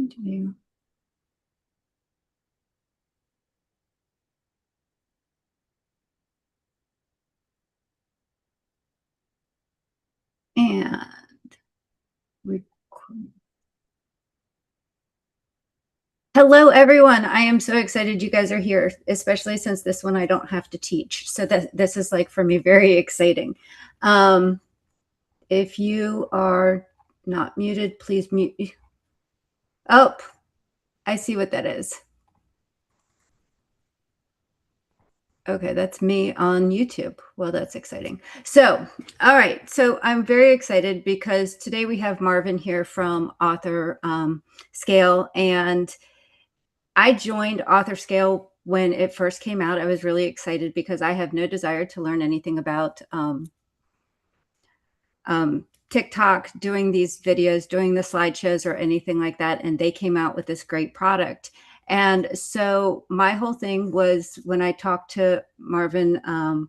going to and record. Hello, everyone. I am so excited you guys are here, especially since this one I don't have to teach. So this is like for me very exciting. If you are not muted, please mute. Oh, I see what that is. Okay, that's me on YouTube. Well, that's exciting. So, all right. So I'm very excited because today we have Marvin here from AuthorScale, and I joined AuthorScale when it first came out. I was really excited because I have no desire to learn anything about TikTok, doing these videos, doing the slideshows or anything like that. And they came out with this great product. And so my whole thing was when I talked to Marvin,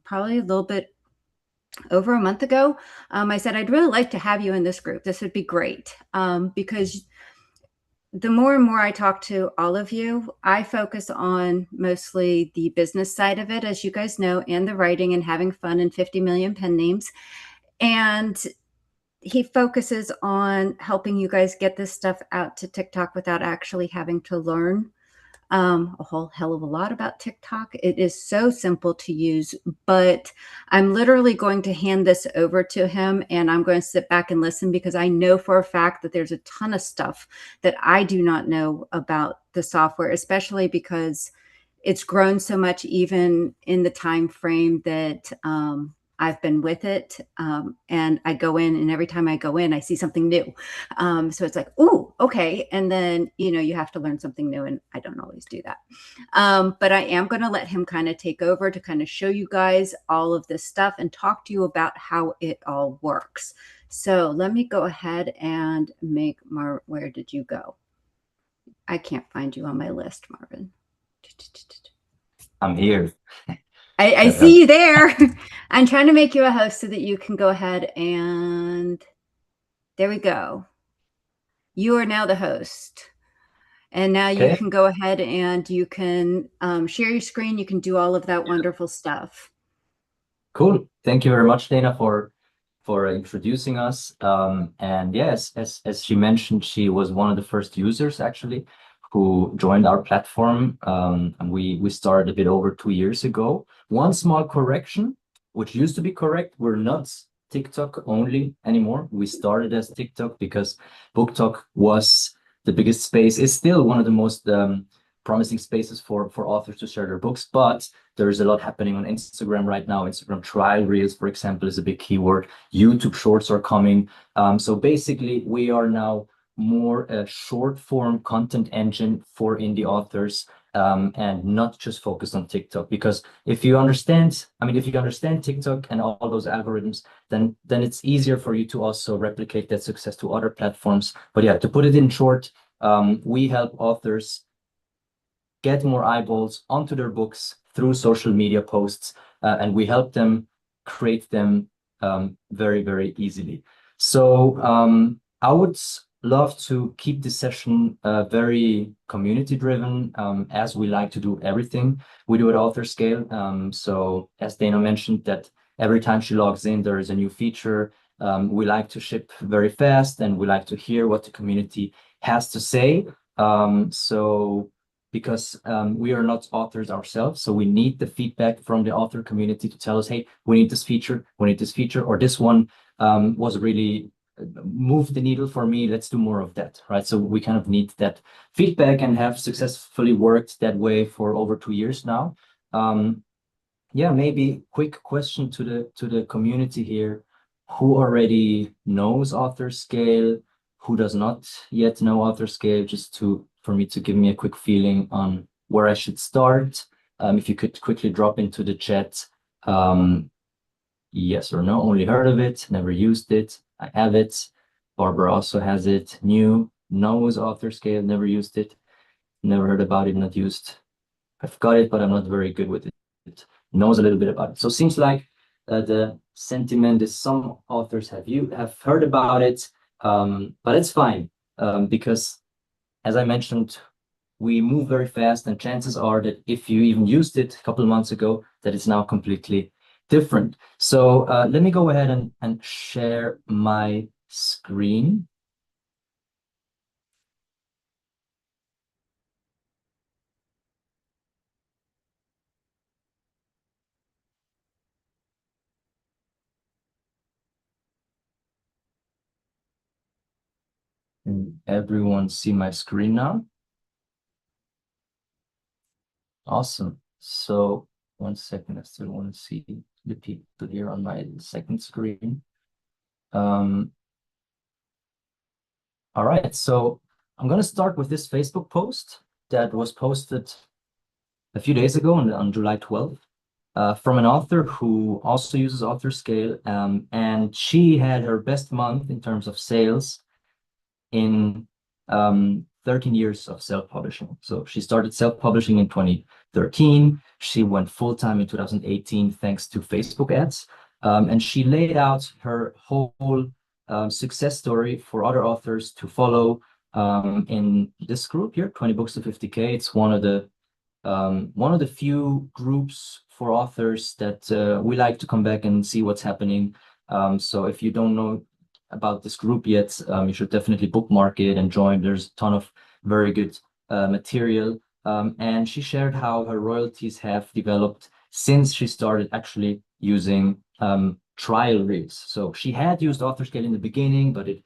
probably a little bit over a month ago, I said, I'd really like to have you in this group. This would be great because the more and more I talk to all of you, I focus on mostly the business side of it, as you guys know, and the writing and having fun and 50 million pen names. And he focuses on helping you guys get this stuff out to TikTok without actually having to learn a whole hell of a lot about TikTok. It is so simple to use, but I'm literally going to hand this over to him and I'm going to sit back and listen because I know for a fact that there's a ton of stuff that I do not know about the software, especially because it's grown so much even in the time frame that I've been with it. And I go in and every time I go in, I see something new. So it's like, ooh, okay. And then, you have to learn something new and I don't always do that. But I am going to let him kind of take over to kind of show you guys all of this stuff and talk to you about how it all works. So let me go ahead and make where did you go? I can't find you on my list, Marvin. I'm here. I see you there. I'm trying to make you a host so that you can go ahead and there we go. You are now the host. And now you can go ahead and you can share your screen. You can do all of that wonderful stuff. Cool. Thank you very much, Dana, for introducing us. And yes, as she mentioned, she was one of the first users actually who joined our platform. And we started a bit over 2 years ago. One small correction, which used to be correct, we're not TikTok only anymore. We started as TikTok because BookTok was the biggest space. It's still one of the most promising spaces for authors to share their books, but there's a lot happening on Instagram right now. Instagram trial reels, for example, is a big keyword. YouTube shorts are coming. So basically, we are now more a short form content engine for indie authors and not just focused on TikTok. Because if you understand TikTok and all those algorithms, then it's easier for you to also replicate that success to other platforms. But yeah, to put it in short, we help authors get more eyeballs onto their books through social media posts, and we help them create them very, very easily. So I would love to keep this session very community driven, as we like to do everything we do at AuthorScale. So as Dana mentioned, that every time she logs in, there is a new feature. We like to ship very fast and we like to hear what the community has to say. Because we are not authors ourselves, so we need the feedback from the author community to tell us, hey, we need this feature, or this one was really moved the needle for me, let's do more of that, right? So we kind of need that feedback and have successfully worked that way for over 2 years now. Yeah, maybe quick question to the community here. Who already knows AuthorScale? Who does not yet know AuthorScale? Just for me to give me a quick feeling on where I should start. If you could quickly drop into the chat, yes or no, only heard of it, never used it, I have it. Barbara also has it. New, knows AuthorScale, never used it, never heard about it, not used. I've got it, but I'm not very good with it. Knows a little bit about it. So it seems like the sentiment is some authors have heard about it, but it's fine because as I mentioned, we move very fast, and chances are that if you even used it a couple of months ago, that it's now completely different. So let me go ahead and share my screen. Can everyone see my screen now? Awesome. So 1 second, I still want to see the people here on my second screen. All right, so I'm going to start with this Facebook post that was posted a few days ago on July 12th from an author who also uses AuthorScale, and she had her best month in terms of sales in 13 years of self-publishing. So she started self-publishing in 2013. She went full-time in 2018 thanks to Facebook ads. And she laid out her whole success story for other authors to follow in this group here, 20 books to 50K. It's one of the few groups for authors that we like to come back and see what's happening. So if you don't know about this group yet, you should definitely bookmark it and join. There's a ton of very good material. And she shared how her royalties have developed since she started actually using trial reels. So she had used AuthorScale in the beginning, but it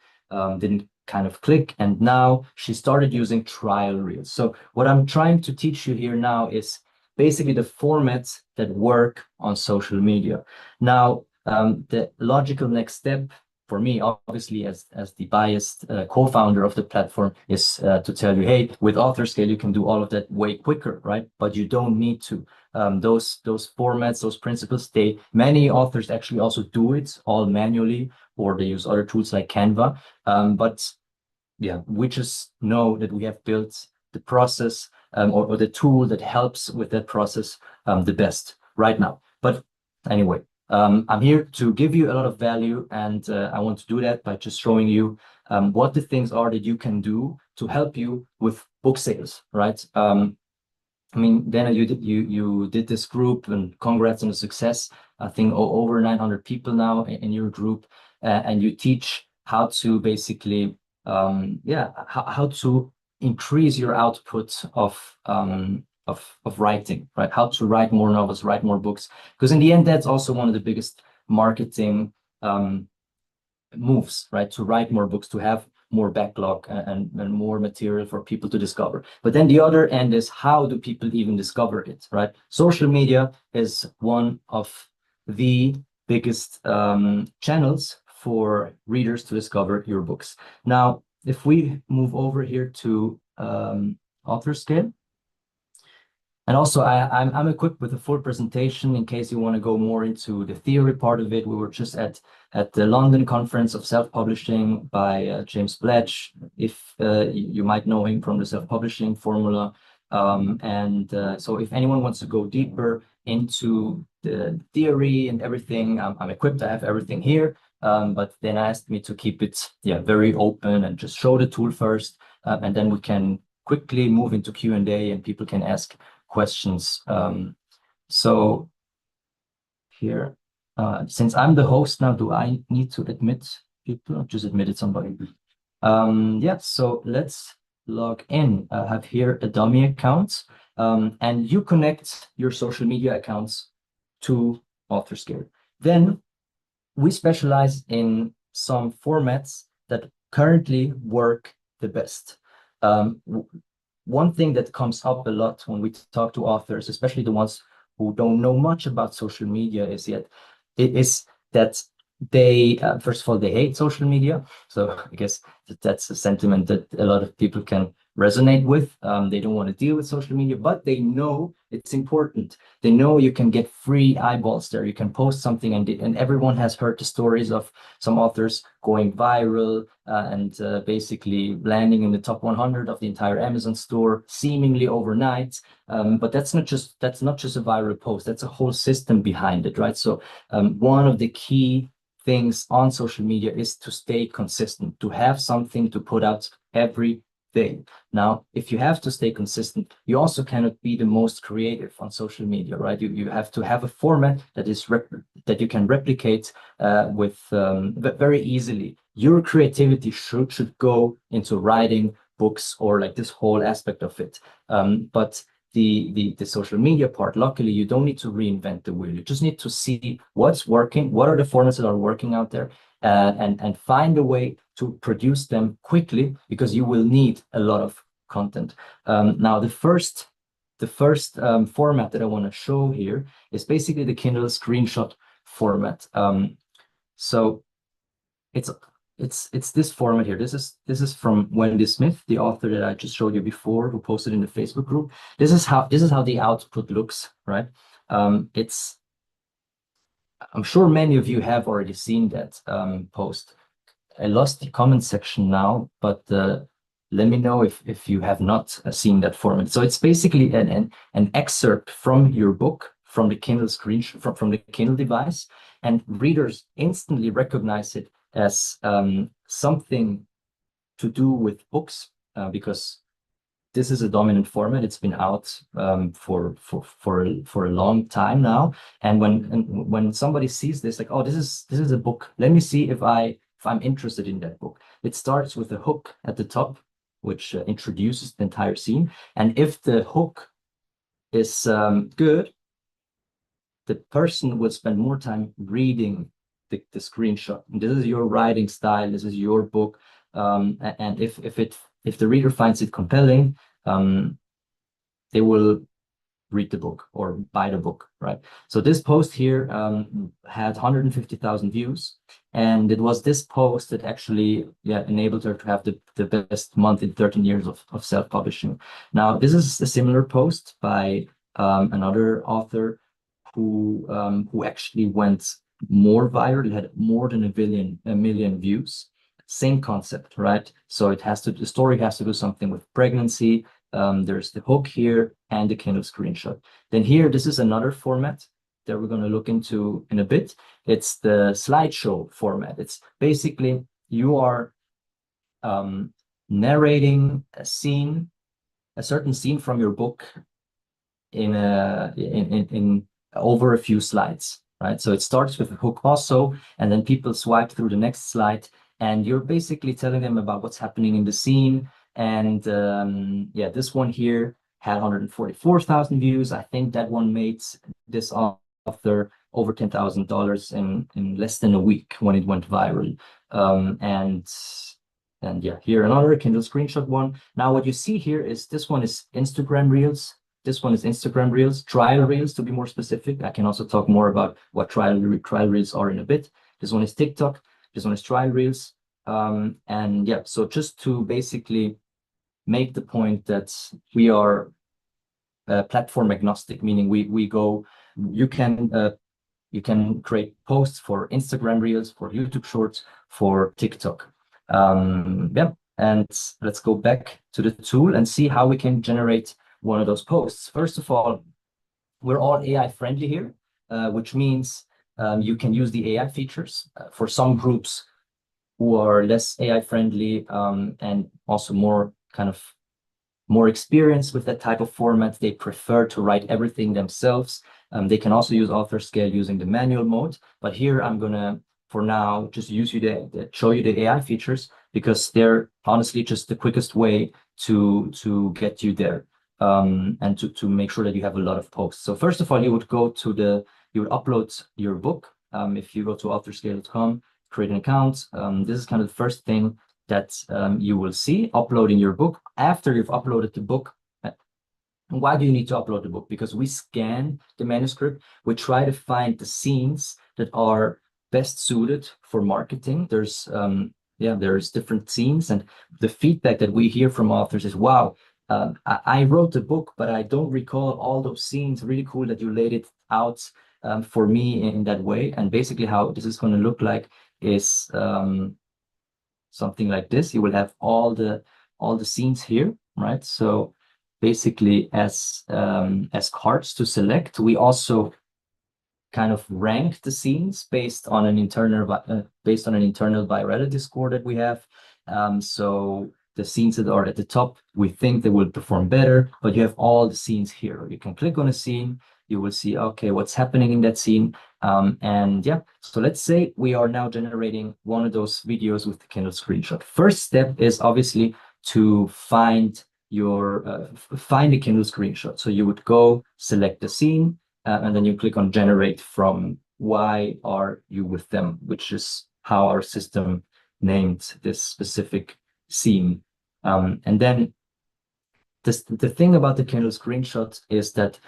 didn't kind of click. And now she started using trial reels. So what I'm trying to teach you here now is basically the formats that work on social media. Now, the logical next step for me, obviously, as the biased co-founder of the platform, is to tell you, hey, with AuthorScale, you can do all of that way quicker, right? But you don't need to. Those formats, those principles, many authors actually also do it all manually, or they use other tools like Canva. But yeah, we just know that we have built the process or the tool that helps with that process the best right now. But anyway, I'm here to give you a lot of value, and I want to do that by just showing you what the things are that you can do to help you with book sales, right? I mean, Dana, you did this group, and congrats on the success. I think over 900 people now in your group, and you teach how to basically, how to increase your output of writing, right? How to write more novels, write more books, because in the end, that's also one of the biggest marketing moves, right? To write more books, to have more backlog and more material for people to discover. But then the other end is, how do people even discover it, right? Social media is one of the biggest channels for readers to discover your books. Now, if we move over here to AuthorScale, and also, I'm equipped with a full presentation in case you want to go more into the theory part of it. We were just at the London Conference of Self-Publishing by James Bletch, if you might know him from the self-publishing formula. So if anyone wants to go deeper into the theory and everything, I'm equipped. I have everything here. But then asked me to keep it very open and just show the tool first, and then we can quickly move into Q&A and people can ask questions. So here, since I'm the host now, do I need to admit people? I've just admitted somebody. So let's log in. I have here a dummy account, and you connect your social media accounts to AuthorScale. Then we specialize in some formats that currently work the best. One thing that comes up a lot when we talk to authors, especially the ones who don't know much about social media, is that they first of all, they hate social media. So I guess that's a sentiment that a lot of people can resonate with. They don't want to deal with social media, but they know it's important. They know you can get free eyeballs there. You can post something, and everyone has heard the stories of some authors going viral and basically landing in the top 100 of the entire Amazon store seemingly overnight. But that's not just a viral post. That's a whole system behind it, right? So one of the key things on social media is to stay consistent, to have something to put out every thing. Now, if you have to stay consistent, you also cannot be the most creative on social media, right? You have to have a format that is that you can replicate with very easily. Your creativity should go into writing books or like this whole aspect of it. But the social media part, luckily, you don't need to reinvent the wheel. You just need to see what's working, what are the formats that are working out there, and find a way to produce them quickly, because you will need a lot of content. Now, the first format that I want to show here is basically the Kindle screenshot format. So it's this format here. This is from Wendy Smith, the author that I just showed you before, who posted in the Facebook group. This is how the output looks, right? I'm sure many of you have already seen that post. I lost the comment section now, but let me know if you have not seen that format. So it's basically an excerpt from your book, from the Kindle screenshot, from the Kindle device, and readers instantly recognize it as something to do with books, because this is a dominant format. It's been out for a long time now. And when somebody sees this, like, oh, this is a book. Let me see if I'm interested in that book. It starts with a hook at the top, which introduces the entire scene. And if the hook is good, the person will spend more time reading the screenshot. And this is your writing style. This is your book. And if the reader finds it compelling, they will read the book or buy the book, right? So this post here had 150,000 views, and it was this post that actually enabled her to have the best month in 13 years of self-publishing. Now, this is a similar post by another author who actually went more viral. It had more than a million views. Same concept, right? So the story has to do something with pregnancy. There's the hook here and the Kindle screenshot. Then here, this is another format that we're going to look into in a bit. It's the slideshow format. It's basically you are narrating a certain scene from your book in over a few slides, right? So it starts with a hook also, and then people swipe through the next slide, and you're basically telling them about what's happening in the scene. And this one here had 144,000 views. I think that one made this author over $10,000 in less than a week when it went viral. Here another Kindle screenshot one. Now what you see here is this one is Instagram Reels. This one is Instagram Reels, trial Reels to be more specific. I can also talk more about what trial Reels are in a bit. This one is TikTok. This one is trial Reels. So just to basically make the point that we are platform agnostic, meaning you can create posts for Instagram Reels, for YouTube Shorts, for TikTok. And let's go back to the tool and see how we can generate one of those posts. First of all, we're all AI friendly here, which means you can use the AI features. For some groups who are less AI friendly and also more experience with that type of format, they prefer to write everything themselves. They can also use AuthorScale using the manual mode. But here I'm gonna, for now, just show you the AI features, because they're honestly just the quickest way to get you there and to make sure that you have a lot of posts. So first of all, you would upload your book. If you go to AuthorScale.com, create an account. This is kind of the first thing that you will see, uploading your book. After you've uploaded the book, why do you need to upload the book? Because we scan the manuscript. We try to find the scenes that are best suited for marketing. There's different scenes, and the feedback that we hear from authors is, wow, I wrote the book, but I don't recall all those scenes. Really cool that you laid it out for me in that way. And basically how this is going to look like is something like this. You will have all the scenes here, right? So basically as cards to select. We also kind of rank the scenes based on an internal virality score that we have. So the scenes that are at the top, we think they will perform better, but you have all the scenes here. You can click on a scene, you will see, okay, what's happening in that scene. And yeah, so let's say we are now generating one of those videos with the Kindle screenshot. First step is obviously to find the Kindle screenshot. So you would go select the scene, and then you click on generate from why are you with them, which is how our system named this specific scene. And then the thing about the Kindle screenshot is that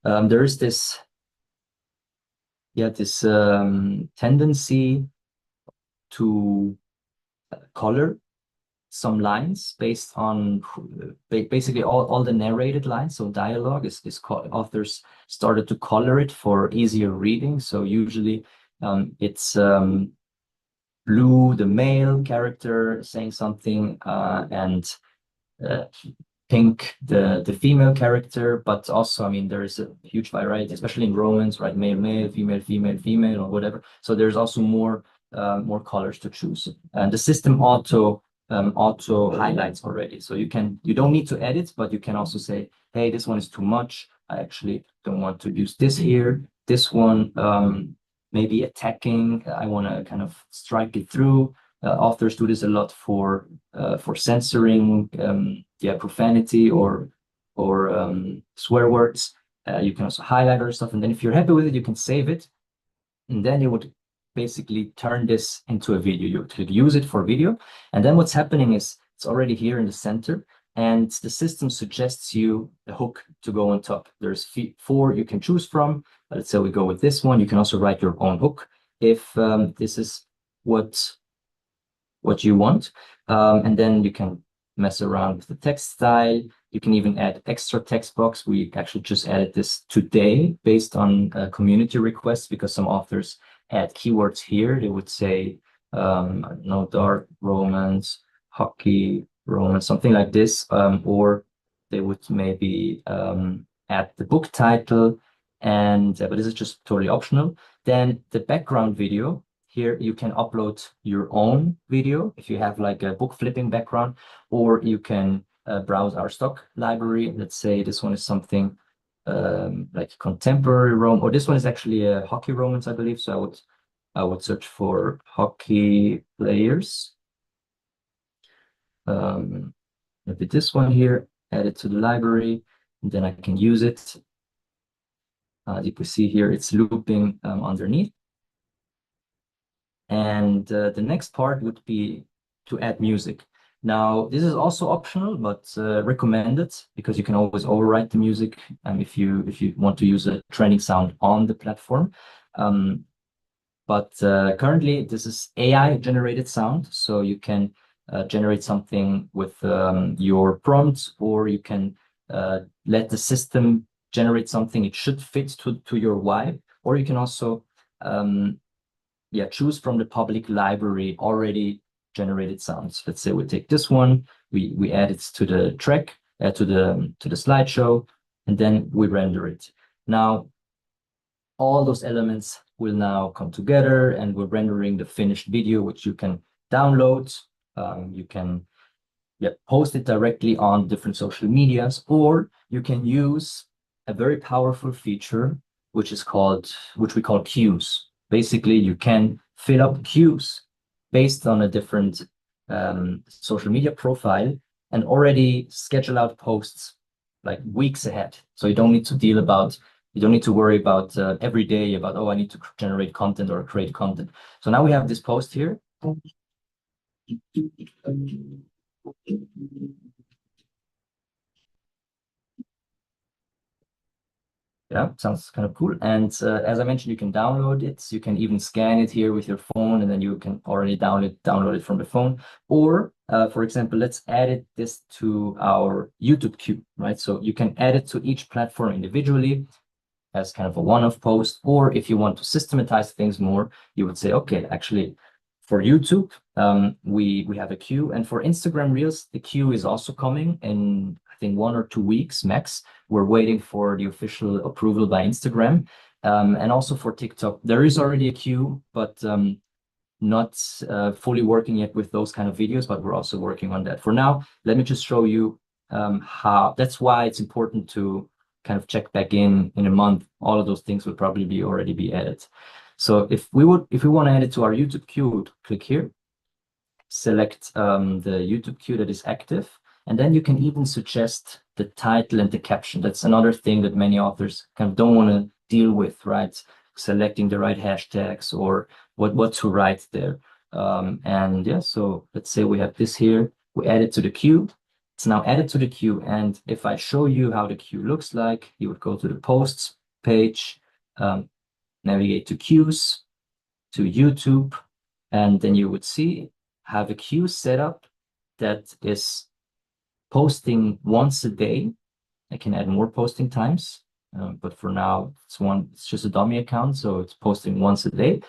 there is this tendency to color some lines based on basically all the narrated lines. So dialogue is authors started to color it for easier reading. So usually it's blue, the male character saying something, and pink, the female character. But also, I mean, there is a huge variety, especially in romance, right? Male, male, female, female, female, or whatever. So there's also more colors to choose, and the system auto highlights already. So you don't need to edit, but you can also say, hey, this one is too much. I actually don't want to use this here. This one maybe attacking. I want to kind of strike it through. Authors do this a lot for censoring, profanity or swear words. You can also highlight other stuff, and then if you're happy with it, you can save it, and then you would basically turn this into a video. You could use it for video, and then what's happening is it's already here in the center, and the system suggests you a hook to go on top. There's 4 you can choose from. Let's say we go with this one. You can also write your own hook if this is what you want, and then you can mess around with the text style. You can even add extra text box. We actually just added this today based on community requests, because some authors add keywords here. They would say, I don't know, dark romance, hockey romance, something like this, or they would maybe add the book title, and but this is just totally optional. Then the background video. Here you can upload your own video if you have like a book flipping background, or you can browse our stock library. Let's say this one is something like contemporary romance, or this one is actually a hockey romance, I believe. So I would search for hockey players. Maybe this one here, add it to the library, and then I can use it. You can see here it's looping underneath. And the next part would be to add music. Now, this is also optional, but recommended, because you can always overwrite the music if you want to use a training sound on the platform. But currently, this is AI generated sound, so you can generate something with your prompts, or you can let the system generate something. It should fit to your vibe, or you can also choose from the public library already generated sounds. Let's say we take this one, we add it to the track, to the slideshow, and then we render it. Now, all those elements will now come together, and we're rendering the finished video, which you can download. You can post it directly on different social medias, or you can use a very powerful feature, which we call queues. Basically, you can fill up queues based on a different social media profile, and already schedule out posts like weeks ahead. So you don't need to worry about every day about, oh, I need to generate content or create content. So now we have this post here. Yeah, sounds kind of cool. And as I mentioned, you can download it. You can even scan it here with your phone, and then you can already download it from the phone. Or, for example, let's add this to our YouTube queue, right? So you can add it to each platform individually as kind of a one-off post. Or if you want to systematize things more, you would say, okay, actually, for YouTube, we have a queue, and for Instagram Reels, the queue is also coming in, I think, 1 or 2 weeks max. We're waiting for the official approval by Instagram, and also for TikTok, there is already a queue, but not fully working yet with those kind of videos, but we're also working on that. For now, let me just show you how. That's why it's important to kind of check back in a month. All of those things will probably be already be added. So if we want to add it to our YouTube queue, click here, select the YouTube queue that is active, and then you can even suggest the title and the caption. That's another thing that many authors kind of don't want to deal with, right? Selecting the right hashtags or what to write there. And yeah, so let's say we have this here, we add it to the queue. It's now added to the queue. And if I show you how the queue looks like, you would go to the posts page, navigate to queues, to YouTube, and then you would see have a queue set up that is posting once a day. I can add more posting times, but for now it's just a dummy account, so it's posting once a day.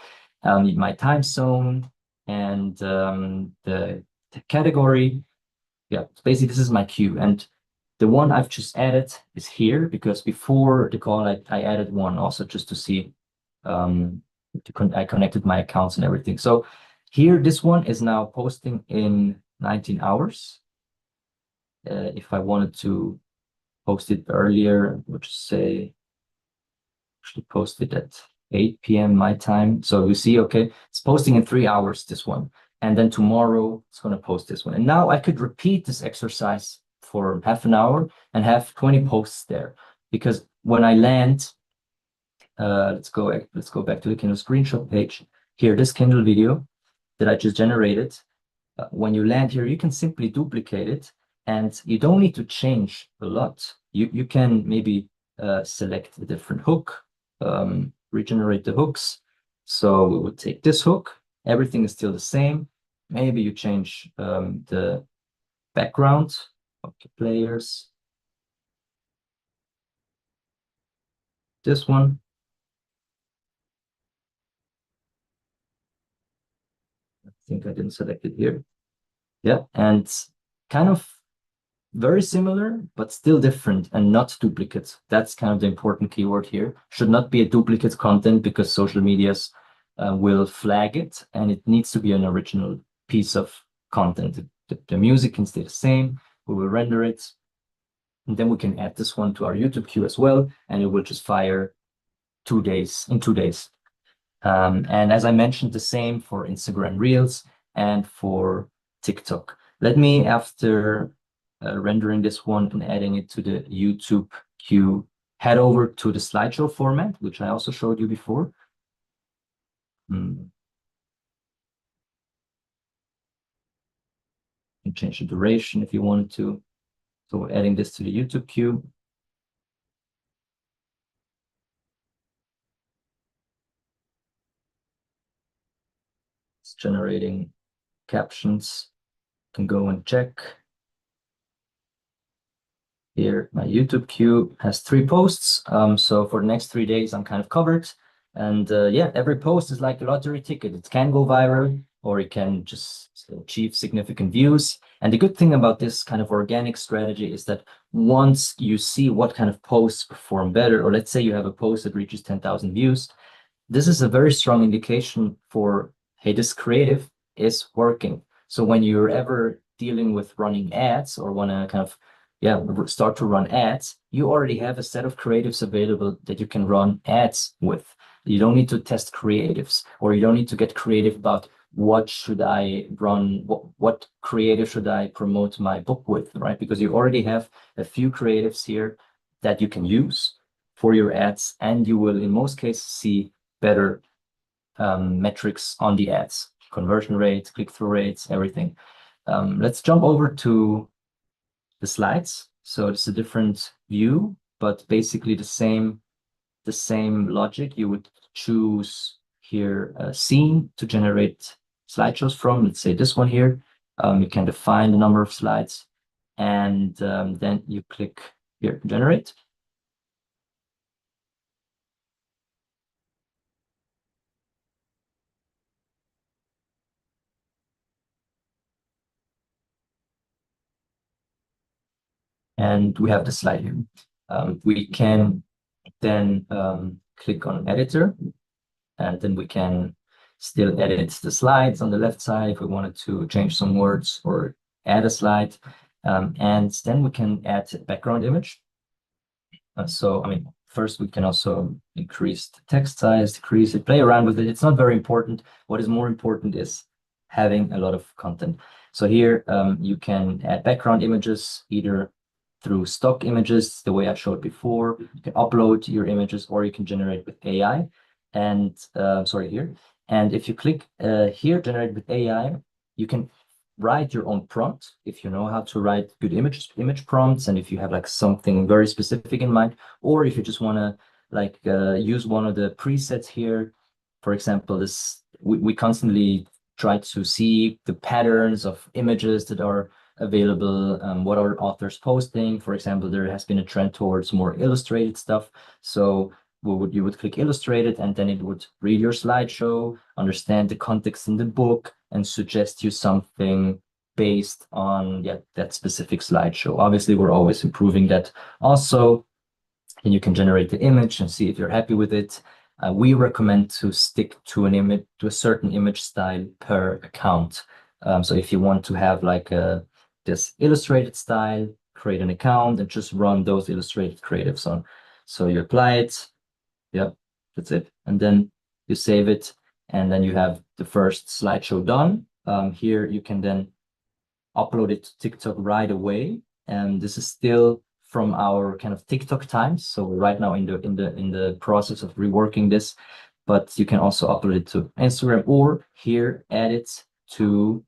My time zone and the category. Yeah, basically this is my queue, and the one I've just added is here because before the call I added one also just to see I connected my accounts and everything. So here this one is now posting in 19 hours. If I wanted to post it earlier, we'll just say actually post it at 8 p.m. my time. So you see, okay, it's posting in 3 hours, this one. And then tomorrow it's going to post this one. And now I could repeat this exercise for half an hour and have 20 posts there. Because when I land, let's go back to the Kindle screenshot page. Here, this Kindle video that I just generated. When you land here, you can simply duplicate it, and you don't need to change a lot. You can maybe select a different hook, regenerate the hooks. So we would take this hook. Everything is still the same. Maybe you change the background of the players. This one. I think I didn't select it here. Yeah, and kind of very similar, but still different and not duplicates. That's kind of the important keyword here. Should not be a duplicate content because social medias will flag it, and it needs to be an original piece of content. The music can stay the same. We will render it, and then we can add this one to our YouTube queue as well, and it will just fire 2 days in 2 days. And as I mentioned, the same for Instagram Reels and for TikTok. Let me, after rendering this one and adding it to the YouTube queue, head over to the slideshow format, which I also showed you before. You can change the duration if you wanted to. So we're adding this to the YouTube queue. It's generating captions. You can go and check. Here, my YouTube queue has 3 posts. So for the next 3 days, I'm kind of covered. And yeah, every post is like a lottery ticket. It can go viral or it can just achieve significant views. And the good thing about this kind of organic strategy is that once you see what kind of posts perform better, or let's say you have a post that reaches 10,000 views, this is a very strong indication for, hey, this creative is working. So when you're ever dealing with running ads or want to kind of start to run ads, you already have a set of creatives available that you can run ads with. You don't need to test creatives, or you don't need to get creative about what should I run, what creative should I promote my book with, right? Because you already have a few creatives here that you can use for your ads, and you will in most cases see better metrics on the ads, conversion rates, click-through rates, everything. Let's jump over to the slides. So it's a different view, but basically the same logic. You would choose here a scene to generate slideshows from. Let's say this one here. You can define the number of slides, and then you click here, generate. And we have the slide here. We can then click on editor, and then we can still edit the slides on the left side if we wanted to change some words or add a slide. And then we can add background image. So, I mean, first we can also increase the text size, decrease it, play around with it. It's not very important. What is more important is having a lot of content. So here you can add background images either through stock images, the way I showed before. You can upload your images, or you can generate with AI. And here. And if you click here, generate with AI, you can write your own prompt if you know how to write good image prompts, and if you have like something very specific in mind, or if you just want to like use one of the presets here. For example, this we constantly try to see the patterns of images that are available, what are authors posting. For example, there has been a trend towards more illustrated stuff, so you would click illustrated, and then it would read your slideshow, understand the context in the book, and suggest you something based on that specific slideshow. Obviously, we're always improving that also, and you can generate the image and see if you're happy with it. We recommend to stick to an image, to a certain image style per account. So if you want to have like this illustrated style, create an account and just run those illustrated creatives on. So you apply it. Yeah, that's it. And then you save it, and then you have the first slideshow done. Here you can then upload it to TikTok right away. And this is still from our kind of TikTok times. So we're right now in the process of reworking this, but you can also upload it to Instagram, or here add it to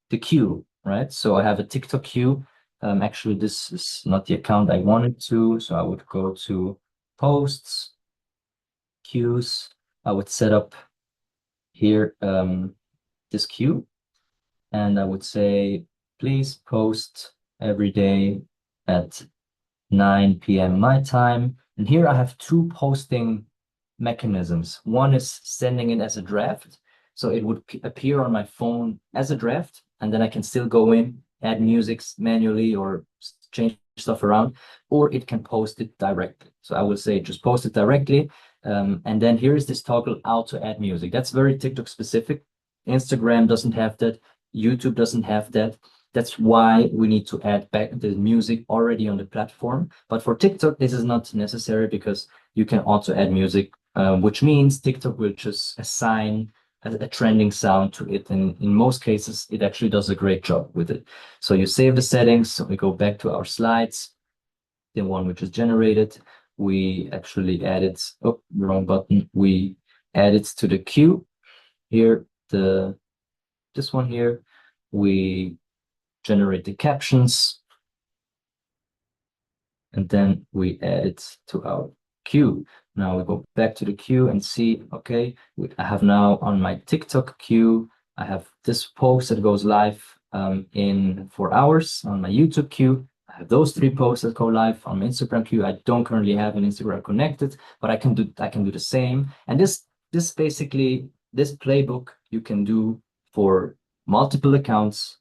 the queue, right? So I have a TikTok queue. Actually, this is not the account I wanted to, so I would go to posts, queues. I would set up here this queue, and I would say, please post every day at 9 p.m. my time. And here I have two posting mechanisms. One is sending it as a draft. So it would appear on my phone as a draft, and then I can still go in, add music manually or change stuff around, or it can post it directly. So I will say just post it directly. And then here is this toggle out to add music. That's very TikTok specific. Instagram doesn't have that. YouTube doesn't have that. That's why we need to add back the music already on the platform. But for TikTok, this is not necessary because you can also add music, which means TikTok will just assign a trending sound to it. And in most cases, it actually does a great job with it. So you save the settings. So we go back to our slides, the one which is generated. We actually added, oh, wrong button. We added to the queue here, this one here. We generate the captions, and then we add it to our queue. Now we go back to the queue and see, okay, I have now on my TikTok queue, I have this post that goes live in 4 hours. On my YouTube queue, I have those 3 posts that go live. On my Instagram queue, I don't currently have an Instagram connected, but I can do the same. And this basically, this playbook you can do for multiple accounts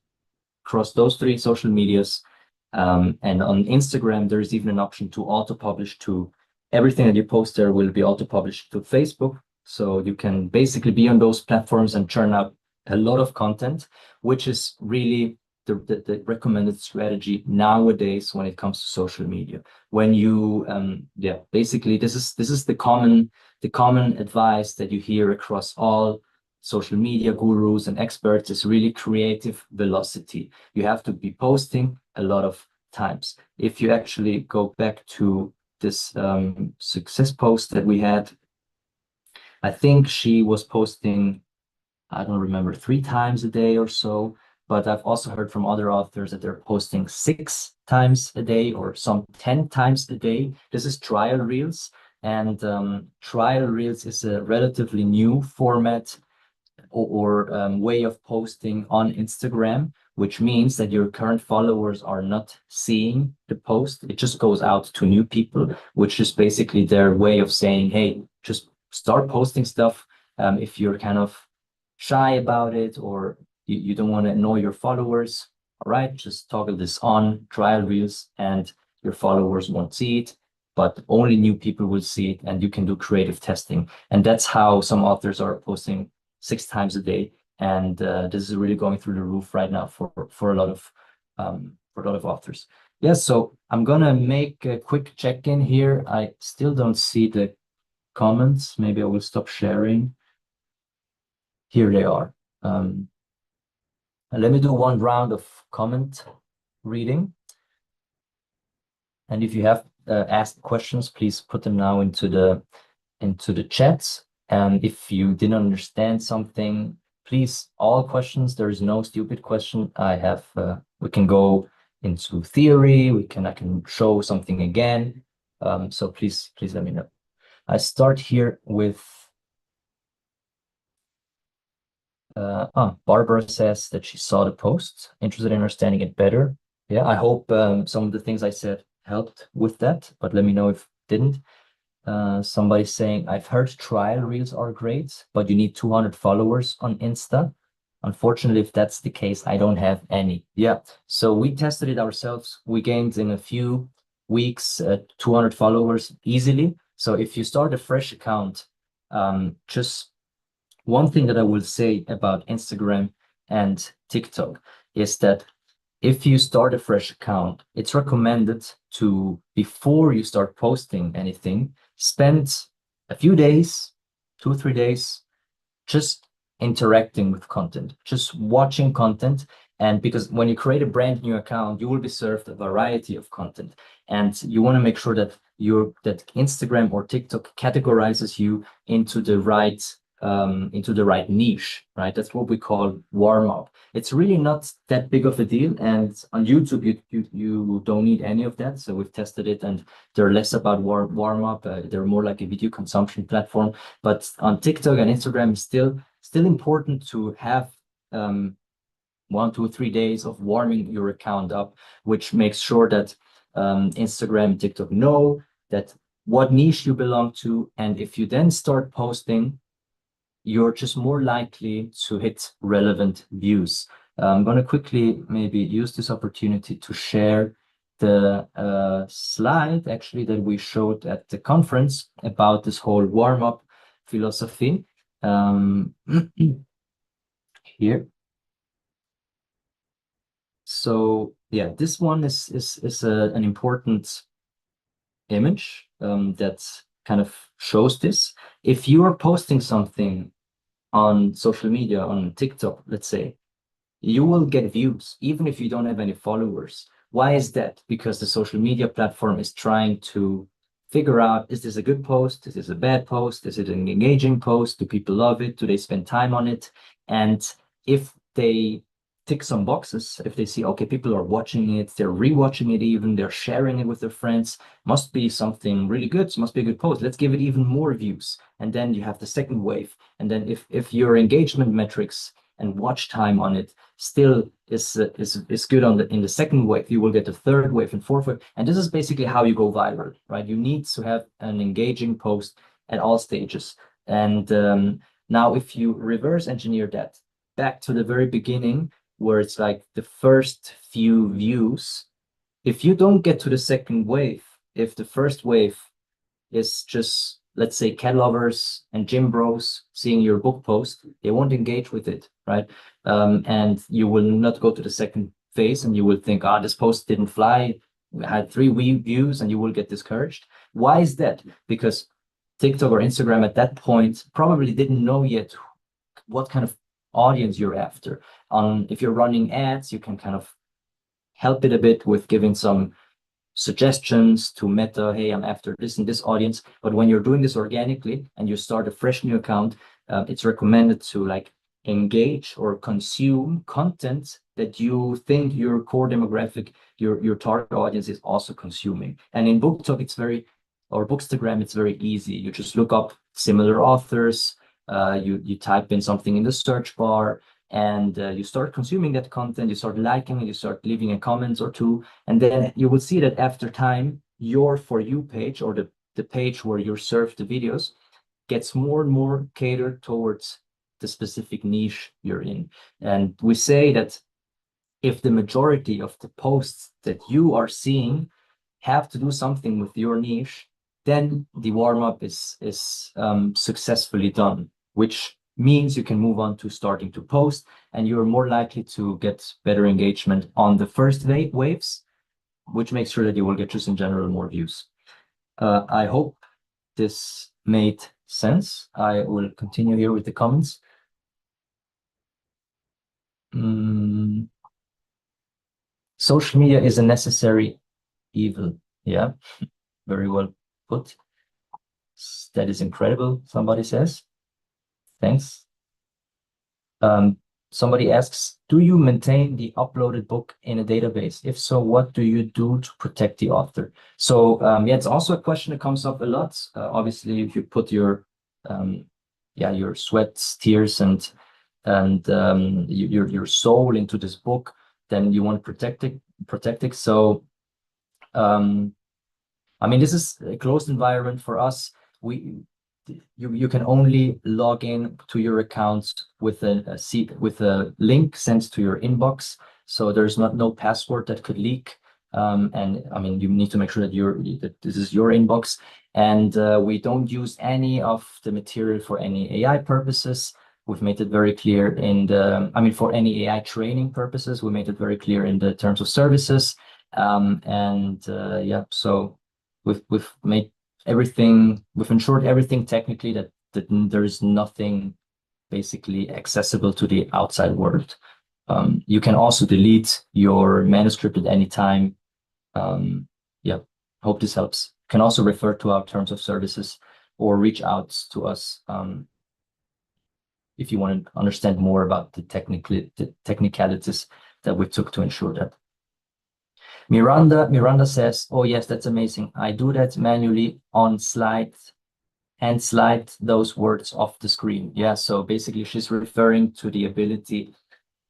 across those 3 social medias. And on Instagram, there's even an option to auto-publish to everything that you post there will be auto-published to Facebook. So you can basically be on those platforms and churn out a lot of content, which is really the recommended strategy nowadays when it comes to social media. When you, basically this is the common advice that you hear across all social media gurus and experts, is really creative velocity. You have to be posting a lot of times. If you actually go back to this success post that we had, I think she was posting, I don't remember, 3 times a day or so, but I've also heard from other authors that they're posting 6 times a day or some 10 times a day. This is trial reels, and trial reels is a relatively new format or way of posting on Instagram, which means that your current followers are not seeing the post. It just goes out to new people, which is basically their way of saying, hey, just start posting stuff. If you're kind of shy about it, or you don't want to annoy your followers, all right, just toggle this on, trial reels, and your followers won't see it, but only new people will see it, and you can do creative testing. And that's how some authors are posting 6 times a day. And this is really going through the roof right now for a lot of authors. Yes, so I'm gonna make a quick check-in here. I still don't see the comments. Maybe I will stop sharing. Here they are. Let me do one round of comment reading. And if you have asked questions, please put them now into the chats. And if you didn't understand something, please, all questions. There is no stupid question. We can go into theory. I can show something again. So please let me know. I start here with Barbara says that she saw the post, interested in understanding it better. Yeah, I hope some of the things I said helped with that, but let me know if it didn't. Somebody's saying, I've heard trial reels are great, but you need 200 followers on Insta. Unfortunately, if that's the case, I don't have any. Yeah, so we tested it ourselves. We gained in a few weeks 200 followers easily. So if you start a fresh account, just one thing that I will say about Instagram and TikTok is that if you start a fresh account, it's recommended to, before you start posting anything, spend a few days, 2-3 days, just interacting with content, just watching content. And because when you create a brand new account, you will be served a variety of content. And you want to make sure that Instagram or TikTok categorizes you into the right niche, right? That's what we call warm up. It's really not that big of a deal. And on YouTube, you don't need any of that. So we've tested it, and they're less about warm up. They're more like a video consumption platform. But on TikTok and Instagram, it's still important to have 1, 2, 3 days of warming your account up, which makes sure that Instagram and TikTok know that what niche you belong to. And if you then start posting, you're just more likely to hit relevant views. I'm going to quickly maybe use this opportunity to share the slide actually that we showed at the conference about this whole warm-up philosophy. Here. So yeah, this one is an important image that kind of shows this. If you are posting something on social media, on TikTok, let's say, you will get views, even if you don't have any followers. Why is that? Because the social media platform is trying to figure out, is this a good post? Is this a bad post? Is it an engaging post? Do people love it? Do they spend time on it? And if they tick some boxes, if they see, okay, people are watching it, they're rewatching it even, they're sharing it with their friends, must be something really good, must be a good post. Let's give it even more views. And then you have the second wave. And then if your engagement metrics and watch time on it still is good in the second wave, you will get the third wave and fourth wave. And this is basically how you go viral, right? You need to have an engaging post at all stages. And now if you reverse engineer that back to the very beginning, where it's like the first few views, if you don't get to the second wave, if the first wave is just, let's say, cat lovers and gym bros seeing your book post, they won't engage with it, right? And you will not go to the second phase, and you will think, this post didn't fly, had 3 views, and you will get discouraged. Why is that? Because TikTok or Instagram at that point probably didn't know yet what kind of audience you're after. If you're running ads, you can kind of help it a bit with giving some suggestions to Meta. Hey, I'm after this and this audience. But when you're doing this organically and you start a fresh new account, it's recommended to like engage or consume content that you think your core demographic, your target audience is also consuming. And in BookTok, or Bookstagram, it's very easy. You just look up similar authors, you type in something in the search bar, and you start consuming that content, you start liking it, you start leaving a comment or two, and then you will see that after time, your For You page, or the page where you're served the videos, gets more and more catered towards the specific niche you're in. And we say that if the majority of the posts that you are seeing have to do something with your niche, then the warm-up is successfully done, which means you can move on to starting to post, and you're more likely to get better engagement on the first waves, which makes sure that you will get just in general more views. I hope this made sense. I will continue here with the comments. Social media is a necessary evil. Yeah, very well put. That is incredible, somebody says. Thanks. Somebody asks, do you maintain the uploaded book in a database? If so, what do you do to protect the author? So yeah, it's also a question that comes up a lot. Obviously, if you put your your sweat, tears, and your soul into this book, then you want to protect it. So I mean, this is a closed environment for us. You can only log in to your account with a link sent to your inbox. So there's no password that could leak. And I mean, you need to make sure that this is your inbox. And we don't use any of the material for any AI purposes. We've made it very clear for any AI training purposes, we made it very clear in the terms of services. So we've made everything, we've ensured everything technically that there is nothing basically accessible to the outside world. You can also delete your manuscript at any time. Hope this helps. You can also refer to our terms of services or reach out to us if you want to understand more about the technicalities that we took to ensure that. Miranda says, oh yes, that's amazing. I do that manually on slide those words off the screen. Yeah, so basically she's referring to the ability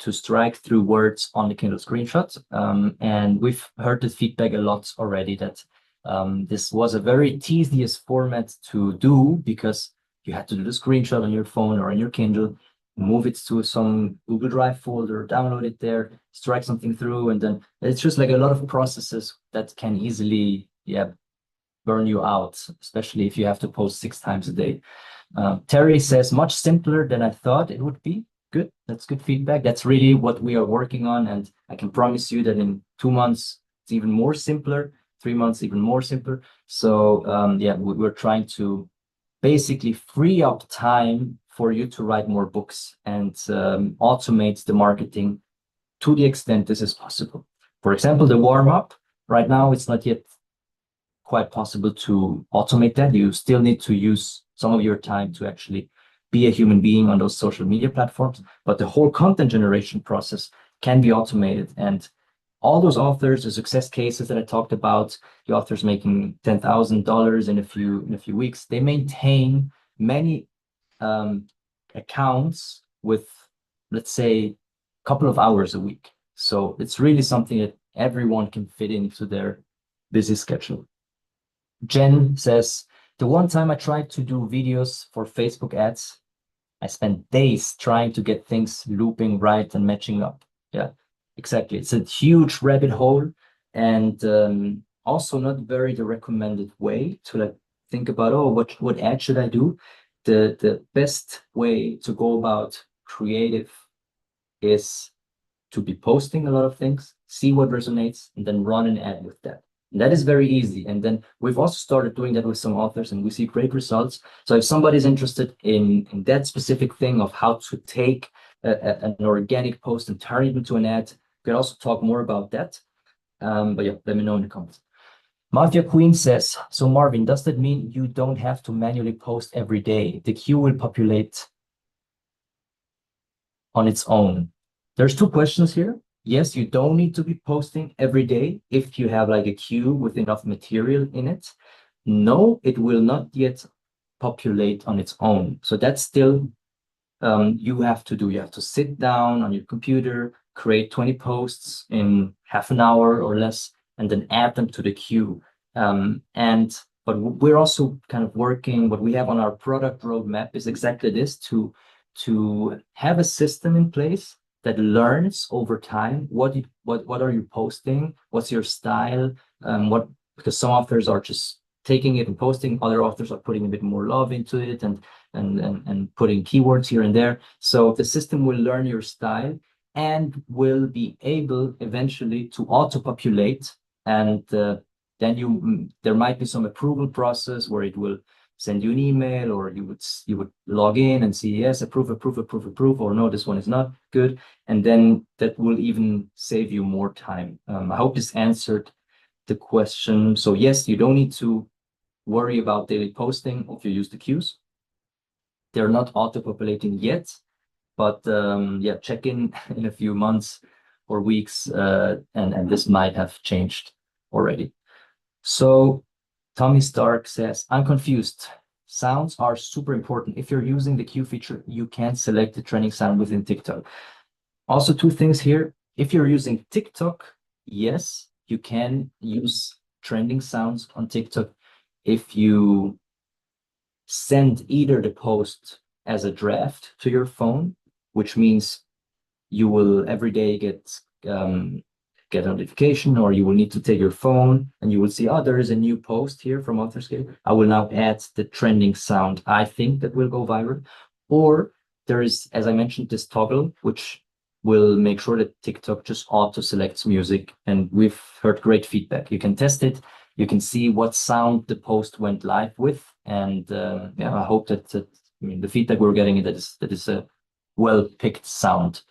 to strike through words on the Kindle screenshot. And we've heard the feedback a lot already that this was a very tedious format to do because you had to do the screenshot on your phone or on your Kindle, move it to some Google Drive folder, download it there, strike something through, and then it's just like a lot of processes that can easily, burn you out, especially if you have to post 6 times a day. Terry says, much simpler than I thought it would be. Good, that's good feedback. That's really what we are working on, and I can promise you that in 2 months, it's even more simpler, 3 months, even more simpler. So we're trying to basically free up time for you to write more books and automate the marketing to the extent this is possible. For example, the warm-up, right now it's not yet quite possible to automate that. You still need to use some of your time to actually be a human being on those social media platforms, but the whole content generation process can be automated. And all those authors, the success cases that I talked about, the authors making $10,000 in a few weeks, they maintain many accounts with, let's say, a couple of hours a week. So it's really something that everyone can fit into their busy schedule. Jen says, the one time I tried to do videos for Facebook ads, I spent days trying to get things looping right and matching up. Yeah, exactly. It's a huge rabbit hole, and also not very the recommended way to think about, oh, what ad should I do? The best way to go about creative is to be posting a lot of things, see what resonates, and then run an ad with that. And that is very easy. And then we've also started doing that with some authors, and we see great results. So if somebody's interested in that specific thing of how to take an organic post and turn it into an ad, we can also talk more about that. But yeah, let me know in the comments. Mafia Queen says, so Marvin, does that mean you don't have to manually post every day? The queue will populate on its own. There's 2 questions here. Yes, you don't need to be posting every day if you have like a queue with enough material in it. No, it will not yet populate on its own. So that's still you have to do. You have to sit down on your computer, create 20 posts in half an hour or less, and then add them to the queue. But we're also kind of working, what we have on our product roadmap is exactly this, to have a system in place that learns over time what are you posting, what's your style, because some authors are just taking it and posting. Other authors are putting a bit more love into it and putting keywords here and there. So the system will learn your style and will be able eventually to auto-populate, and then there might be some approval process where it will send you an email, or you would log in and see, yes, approve, or no, this one is not good. And then that will even save you more time. I hope this answered the question. So yes, you don't need to worry about daily posting if you use the queues. They're not auto-populating yet, but yeah, check in a few months or weeks, and this might have changed already. So Tommy Stark says, I'm confused. Sounds are super important. If you're using the queue feature, you can't select the trending sound within TikTok. Also, two things here. If you're using TikTok, yes, you can use trending sounds on TikTok if you send either the post as a draft to your phone, which means you will every day get a notification, or you will need to take your phone and you will see, oh, there is a new post here from AuthorScale. I will now add the trending sound I think that will go viral. Or there is, as I mentioned, this toggle, which will make sure that TikTok just auto selects music. And we've heard great feedback. You can test it. You can see what sound the post went live with. And yeah, I hope that, I mean, the feedback we're getting that is a well-picked sound.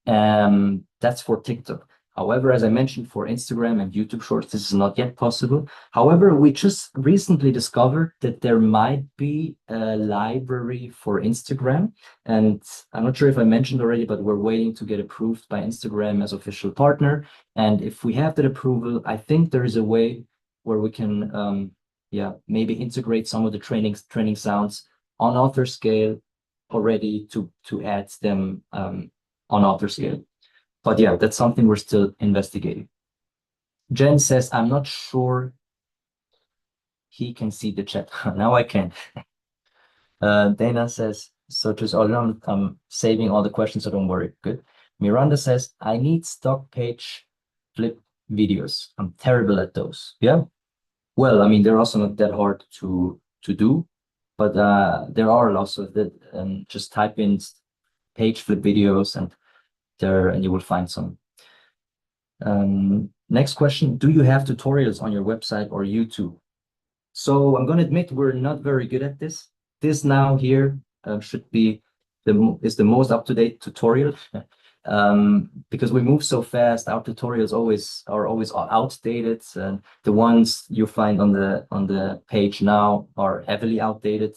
That's for TikTok. However, as I mentioned, for Instagram and YouTube Shorts, this is not yet possible. However, we just recently discovered that there might be a library for Instagram. And I'm not sure if I mentioned already, but we're waiting to get approved by Instagram as official partner. And if we have that approval, I think there is a way where we can, yeah, maybe integrate some of the training sounds on AuthorScale already to add them on AuthorScale. But yeah, that's something we're still investigating. Jen says, I'm not sure he can see the chat. Now I can. Dana says, so just all around, I'm saving all the questions, so don't worry. Good. Miranda says, I need stock page flip videos. I'm terrible at those. Yeah. Well, I mean, they're also not that hard to do, but there are lots of that. Just type in page flip videos and you will find some. Next question, do you have tutorials on your website or YouTube? So I'm going to admit we're not very good at this. This now here should be the most up-to-date tutorial because we move so fast. Our tutorials are always outdated, and the ones you find on the page now are heavily outdated.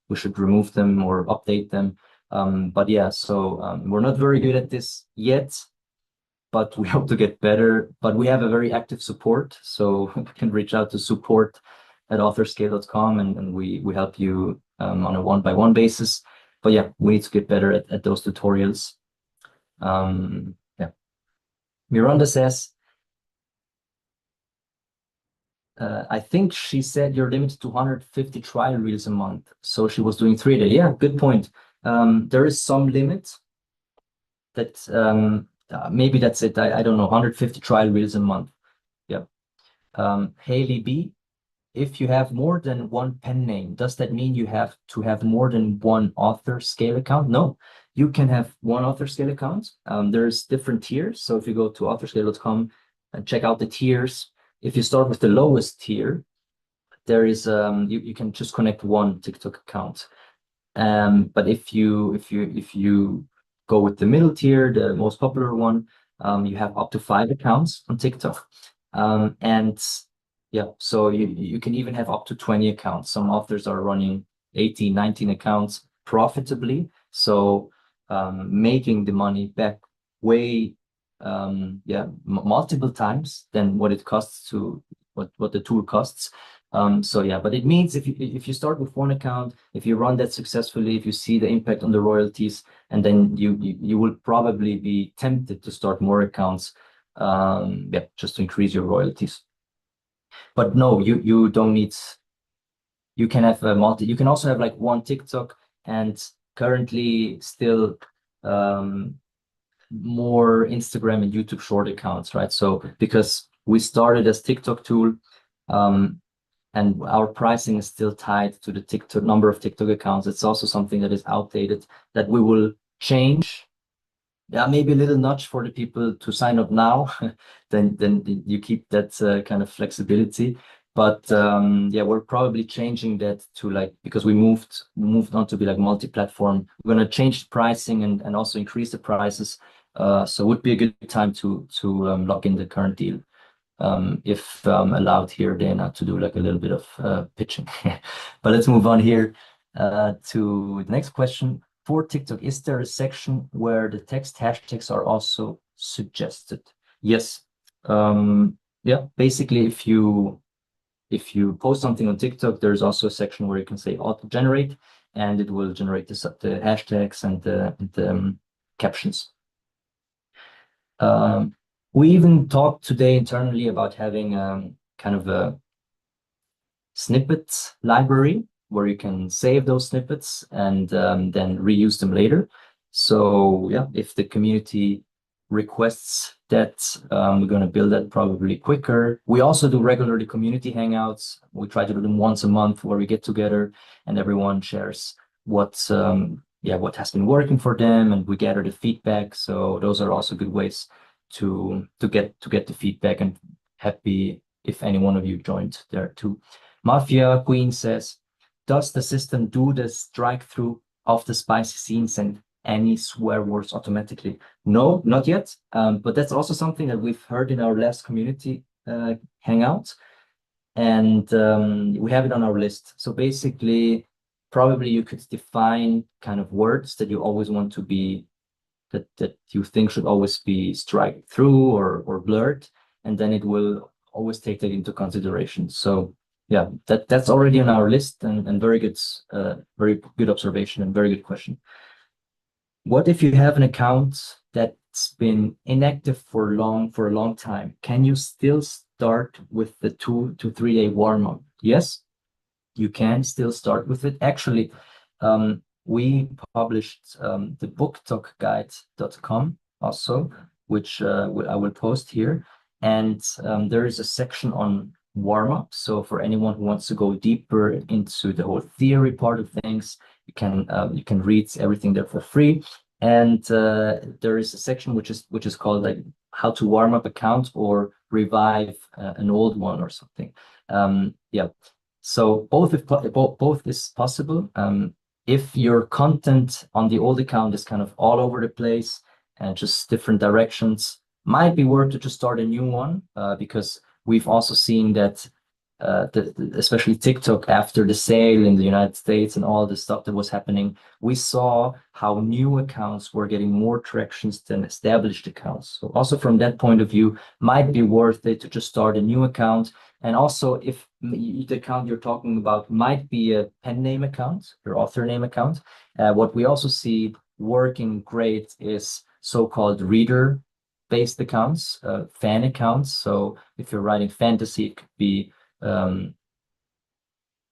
We should remove them or update them. But yeah, so we're not very good at this yet, but we hope to get better. But we have a very active support, so you can reach out to support@authorscale.com, and we help you on a one-by-one basis. But yeah, we need to get better at those tutorials. Yeah. Miranda says, I think she said you're limited to 150 trial reels a month. So she was doing 3 a day. Yeah, good point. There is some limit that maybe that's it. I don't know, 150 trial reels a month. Yeah. Haley B, if you have more than one pen name, does that mean you have to have more than one AuthorScale account? No, you can have one AuthorScale account. There's different tiers. So if you go to authorscale.com and check out the tiers, if you start with the lowest tier, there is you can just connect one TikTok account. But if you go with the middle tier, the most popular one, you have up to 5 accounts on TikTok. And yeah, so you can even have up to 20 accounts. Some authors are running 18, 19 accounts profitably. So making the money back way, yeah, multiple times than what it costs to what the tool costs. So yeah, but it means if you start with one account, if you run that successfully, if you see the impact on the royalties, and then you will probably be tempted to start more accounts, yeah, just to increase your royalties. But no, you don't need. You can have a multi. You can also have like one TikTok, and currently still more Instagram and YouTube short accounts, right? So because we started as TikTok tool, and our pricing is still tied to the TikTok number of TikTok accounts. It's also something that is outdated that we will change. Yeah, maybe a little nudge for the people to sign up now. then you keep that kind of flexibility. But yeah, we're probably changing that to like, because we moved on to be like multi-platform. We're gonna change the pricing and also increase the prices. So it would be a good time to lock in the current deal. If allowed here, Dana, to do like a little bit of pitching. But let's move on here to the next question. For TikTok, is there a section where the text hashtags are also suggested? Yes. Yeah, basically, if you post something on TikTok, there's also a section where you can say auto generate, and it will generate the hashtags and the captions. We even talked today internally about having kind of a snippets library where you can save those snippets and then reuse them later. So yeah, if the community requests that, we're going to build that probably quicker. We also do regularly community hangouts. We try to do them once a month where we get together and everyone shares what has been working for them, and we gather the feedback. So those are also good ways to get the feedback, and happy if any one of you joined there too. Mafia Queen says, does the system do the strike through of the spicy scenes and any swear words automatically? No, not yet. But that's also something that we've heard in our last community hangout, and we have it on our list. So basically, probably you could define kind of words that you always want to be, that you think should always be strike through or blurred, and then it will always take that into consideration. So yeah, that's already on our list, and very good observation and very good question. What if you have an account that's been inactive for a long time? Can you still start with the 2 to 3 day warm-up? Yes, you can still start with it. Actually, we published the BookTok also, which I will post here. And there is a section on warm-up. So for anyone who wants to go deeper into the whole theory part of things, you can read everything there for free. And there is a section which is called like how to warm up account or revive an old one or something. Yeah. So both is possible. If your content on the old account is kind of all over the place and just different directions, might be worth to just start a new one, because we've also seen that especially TikTok, after the sale in the United States and all the stuff that was happening, we saw how new accounts were getting more tractions than established accounts. So also from that point of view, might be worth it to just start a new account. And also, if the account you're talking about might be a pen name account, your author name account, what we also see working great is so-called reader-based accounts, fan accounts. So if you're writing fantasy, it could be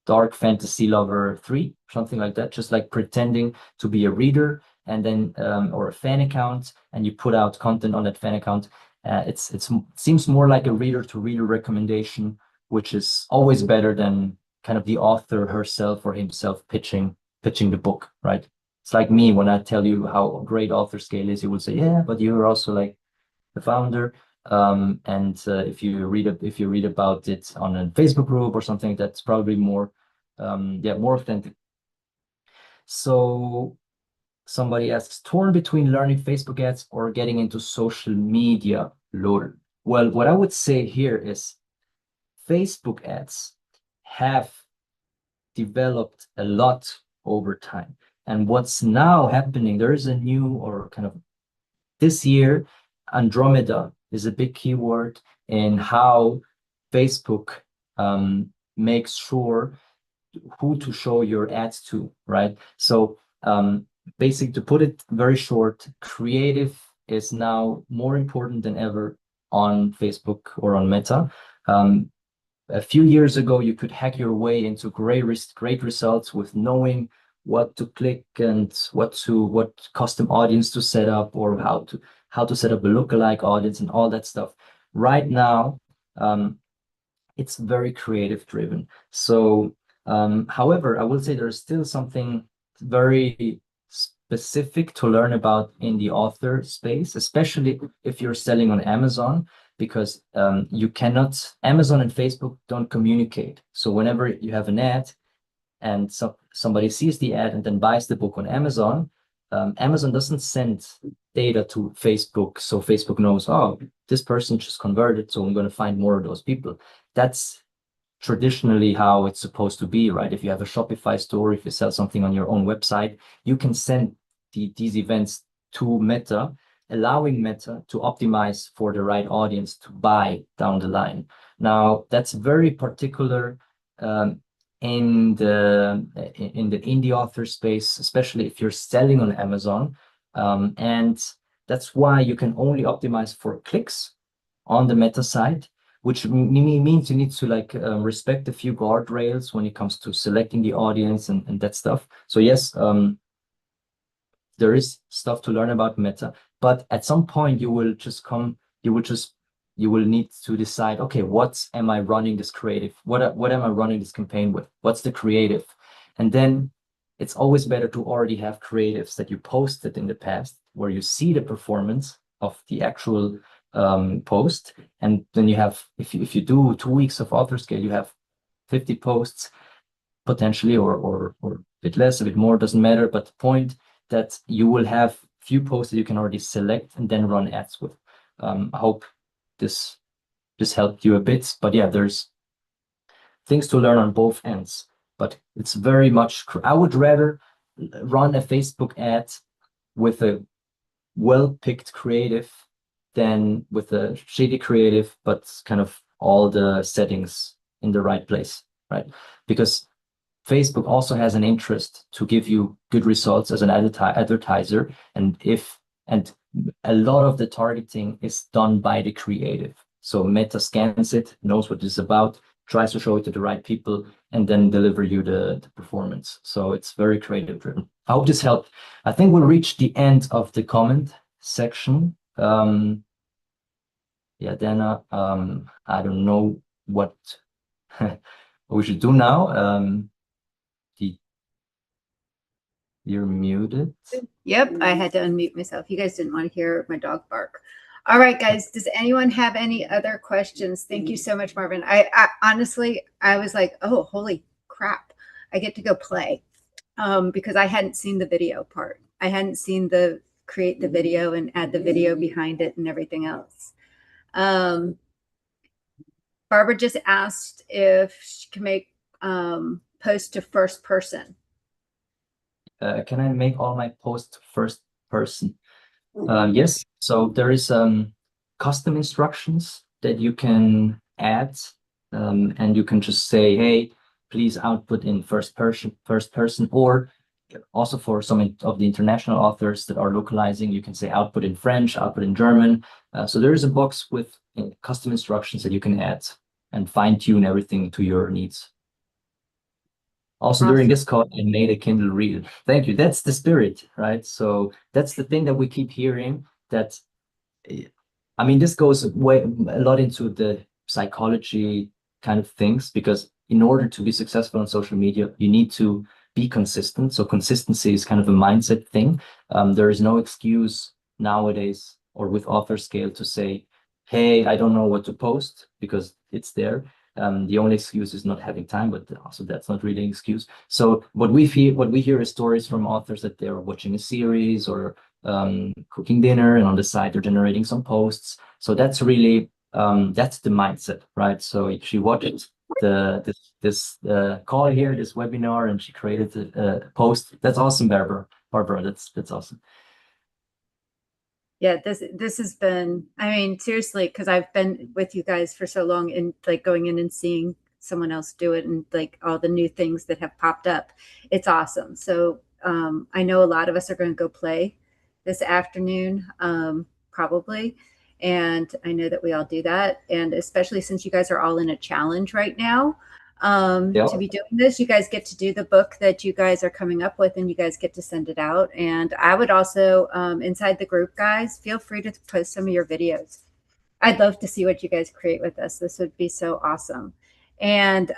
Dark Fantasy Lover 3, something like that, just like pretending to be a reader, and then or a fan account, and you put out content on that fan account. It seems more like a reader to reader recommendation, which is always better than kind of the author herself or himself pitching the book, right? It's like me, when I tell you how great AuthorScale is, you will say, yeah, but you're also like the founder. And if you read about it on a Facebook group or something, that's probably more more authentic. So somebody asks, torn between learning Facebook ads or getting into social media, lol. Well, what I would say here is Facebook ads have developed a lot over time. And what's now happening, there is a new, or kind of this year, Andromeda is a big keyword in how Facebook makes sure who to show your ads to, right? So basically, to put it very short, creative is now more important than ever on Facebook or on Meta. A few years ago, you could hack your way into great results with knowing what to click and what custom audience to set up, or how to set up a lookalike audience and all that stuff. Right now, it's very creative driven. So, however, I will say there's still something very specific to learn about in the author space, especially if you're selling on Amazon, because you cannot, Amazon and Facebook don't communicate. So whenever you have an ad and somebody sees the ad and then buys the book on Amazon, Amazon doesn't send data to Facebook, so Facebook knows, oh, this person just converted, so I'm going to find more of those people. That's traditionally how it's supposed to be, right? If you have a Shopify store, if you sell something on your own website, you can send these events to Meta, allowing Meta to optimize for the right audience to buy down the line. Now, that's very particular um, in the indie author space, especially if you're selling on Amazon. And that's why you can only optimize for clicks on the Meta side, which means you need to like respect a few guardrails when it comes to selecting the audience and that stuff. So yes, there is stuff to learn about Meta, but at some point you will need to decide, okay, what am I running this creative? What am I running this campaign with? What's the creative? And then it's always better to already have creatives that you posted in the past where you see the performance of the actual post. And then you have, if you do 2 weeks of AuthorScale, you have 50 posts potentially, or a bit less, a bit more, doesn't matter. But the point that you will have few posts that you can already select and then run ads with. I hope this helped you a bit. But yeah, there's things to learn on both ends. But it's very much, I would rather run a Facebook ad with a well-picked creative than with a shady creative, but kind of all the settings in the right place, right? Because Facebook also has an interest to give you good results as an advertiser, and a lot of the targeting is done by the creative. So Meta scans it, knows what it's about, tries to show it to the right people, and then deliver you the performance. So it's very creative driven. I hope this helped. I think we'll reach the end of the comment section. Yeah, Dana, I don't know what we should do now. You're muted. Yep, I had to unmute myself. You guys didn't want to hear my dog bark. All right, guys, does anyone have any other questions? Thank you so much, Marvin. I honestly, I was like, oh, holy crap. I get to go play because I hadn't seen the video part. I hadn't seen the create the video and add the video behind it and everything else. Barbara just asked if she can make post to first person. Can I make all my posts first person? Yes. So there is custom instructions that you can add, and you can just say, hey, please output in first person, or also for some of the international authors that are localizing, you can say output in French, output in German. So there is a box with custom instructions that you can add and fine tune everything to your needs. Also, during this call, I made a Kindle Reader. Thank you. That's the spirit, right? So that's the thing that we keep hearing. That, I mean, this goes a lot into the psychology kind of things, because in order to be successful on social media, you need to be consistent. So consistency is kind of a mindset thing. There is no excuse nowadays or with AuthorScale to say, hey, I don't know what to post, because it's there. The only excuse is not having time, but also that's not really an excuse. So what we hear is stories from authors that they're watching a series or cooking dinner, and on the side they're generating some posts. So that's really that's the mindset, right? So she watched this call here, this webinar, and she created a post. That's awesome, Barbara. That's awesome. Yeah, this has been, I mean, seriously, because I've been with you guys for so long, and like going in and seeing someone else do it and like all the new things that have popped up. It's awesome. So I know a lot of us are going to go play this afternoon, probably. And I know that we all do that. And especially since you guys are all in a challenge right now, to be doing this, you guys get to do the book that you guys are coming up with, and you guys get to send it out. And I would also, inside the group, guys, feel free to post some of your videos. I'd love to see what you guys create with us. This would be so awesome. And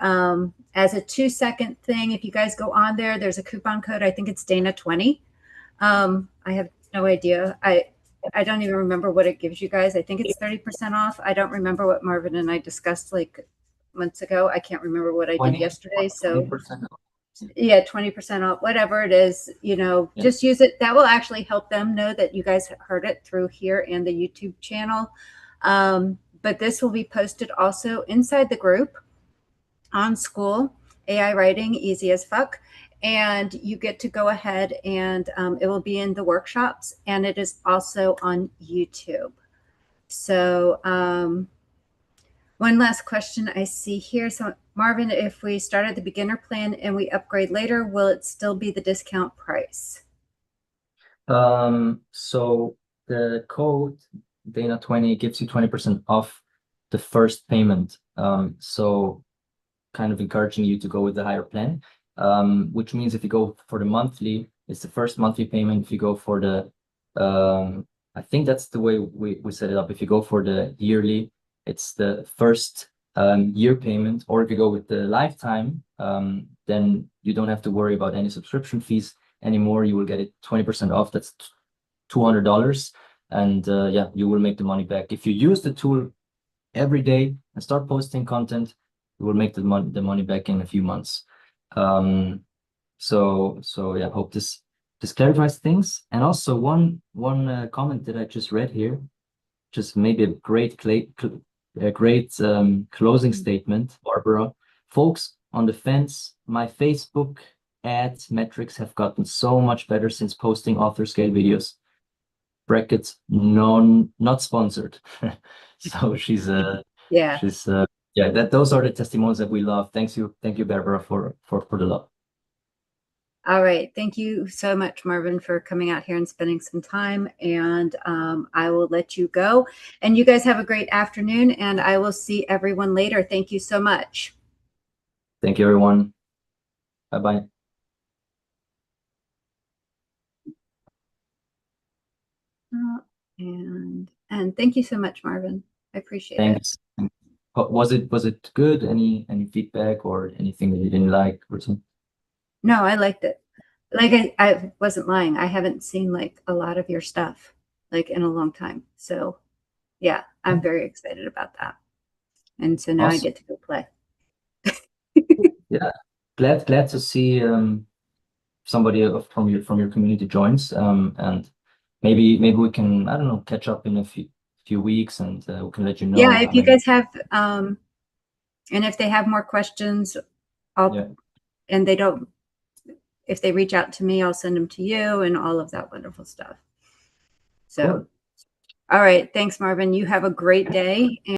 as a 2-second thing, if you guys go on there, there's a coupon code. I think it's Dana20. I have no idea. I don't even remember what it gives you guys. I think it's 30% off. I don't remember what Marvin and I discussed like months ago. I can't remember what I did yesterday. So 20%. yeah, 20% off, whatever it is, just use it. That will actually help them know that you guys heard it through here and the YouTube channel. But this will be posted also inside the group on Skool, AI writing, easy as fuck. And you get to go ahead and it will be in the workshops, and it is also on YouTube. So one last question I see here. So Marvin, if we start at the beginner plan and we upgrade later, will it still be the discount price? So the code Dana20 gives you 20% off the first payment. So kind of encouraging you to go with the higher plan, which means if you go for the monthly, it's the first monthly payment. If you go for the, I think that's the way we set it up. If you go for the yearly, it's the first year payment, or if you go with the lifetime, then you don't have to worry about any subscription fees anymore. You will get it 20% off. That's $200. And yeah, you will make the money back. If you use the tool every day and start posting content, you will make the money back in a few months. So yeah, hope this clarifies things. And also one comment that I just read here, just maybe a great closing statement, Barbara. Folks on the fence, my Facebook ads metrics have gotten so much better since posting AuthorScale videos. Brackets, not sponsored. So she's Yeah. yeah, those are the testimonials that we love. Thank you, Barbara, for the love. All right. Thank you so much, Marvin, for coming out here and spending some time. And I will let you go. And you guys have a great afternoon, and I will see everyone later. Thank you so much. Thank you, everyone. Bye-bye. And thank you so much, Marvin. I appreciate Thanks. Was it good? Any feedback or anything that you didn't like or something? No, I liked it. Like I wasn't lying. I haven't seen like a lot of your stuff like in a long time. So yeah, I'm very excited about that. And so now I Awesome. get to go play. Yeah, glad to see somebody from your community joins. And maybe we can, I don't know, catch up in a few weeks, and we can let you know. Yeah, if you guys have and if they have more questions, and they don't, if they reach out to me, I'll send them to you and all of that wonderful stuff. So, cool. All right. Thanks, Marvin. You have a great day.